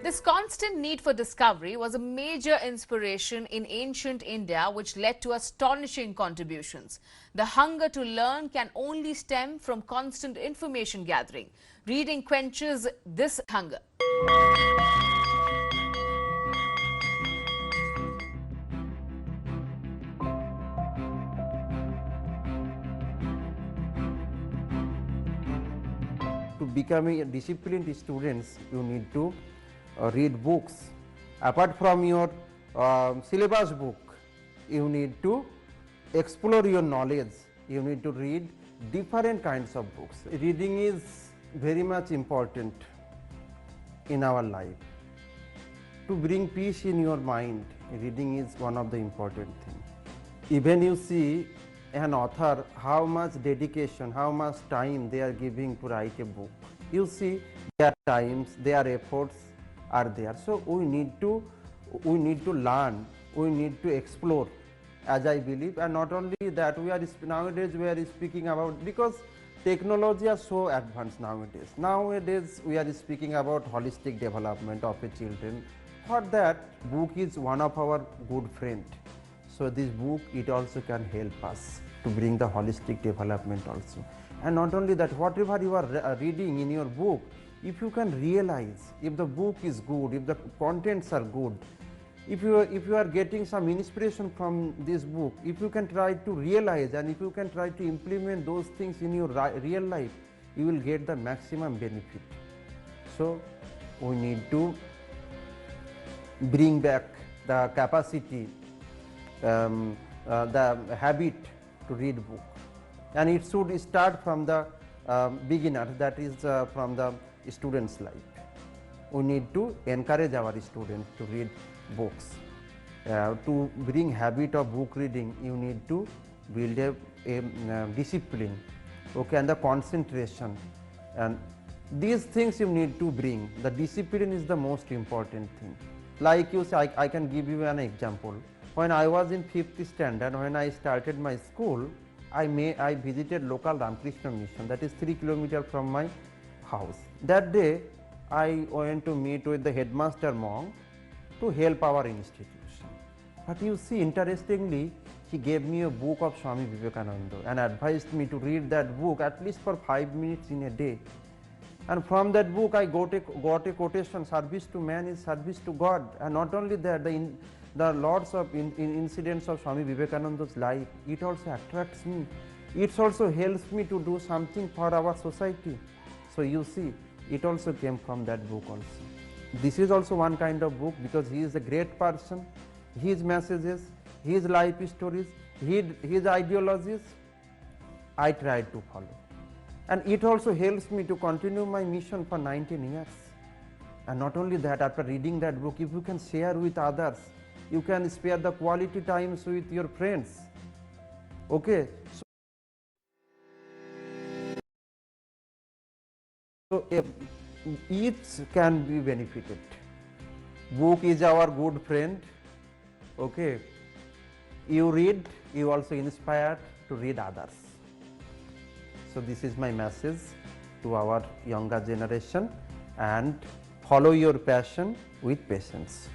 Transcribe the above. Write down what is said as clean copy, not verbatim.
This constant need for discovery was a major inspiration in ancient India, which led to astonishing contributions. The hunger to learn can only stem from constant information gathering. Reading quenches this hunger. To becoming a disciplined students, you need to read books. Apart from your syllabus book, you need to explore your knowledge. You need to read different kinds of books. Reading is very much important in our life. To bring peace in your mind, reading is one of the important things. Even you see an author, how much dedication, how much time they are giving to write a book. You see their times, their efforts are there. So we need to learn, we need to explore, as I believe. And not only that, nowadays we are speaking about, because technology is so advanced nowadays. Nowadays we are speaking about holistic development of a children. For that, book is one of our good friend. So this book, it also can help us to bring the holistic development also. And not only that, whatever you are reading in your book, if you can realize, if the book is good, if the contents are good, if you are getting some inspiration from this book, if you can try to realize and if you can try to implement those things in your real life, you will get the maximum benefit. So we need to bring back the capacity, the habit to read book, and it should start from the beginner, that is from the student's life. We need to encourage our students to read books. To bring habit of book reading, you need to build a discipline, okay, and the concentration, and these things you need to bring. The discipline is the most important thing. Like you say, I can give you an example. When I was in 5th standard, when I started my school, I visited local Ramakrishna mission, that is 3 kilometers from my house. That day I went to meet with the headmaster monk to help our institution. But you see, interestingly, he gave me a book of Swami Vivekananda and advised me to read that book at least for 5 minutes in a day. And from that book I got a quotation, service to man is service to God. And not only that, the lots of incidents of Swami Vivekananda's life, it also attracts me. It also helps me to do something for our society. So you see, it also came from that book also. This is also one kind of book, because he is a great person. His messages, his life stories, his ideologies, I tried to follow. And it also helps me to continue my mission for 19 years. And not only that, after reading that book, if you can share with others, you can spare the quality times with your friends. Okay. So each can be benefited. Book is our good friend. Okay. You read, you also inspired to read others. So this is my message to our younger generation, and follow your passion with patience.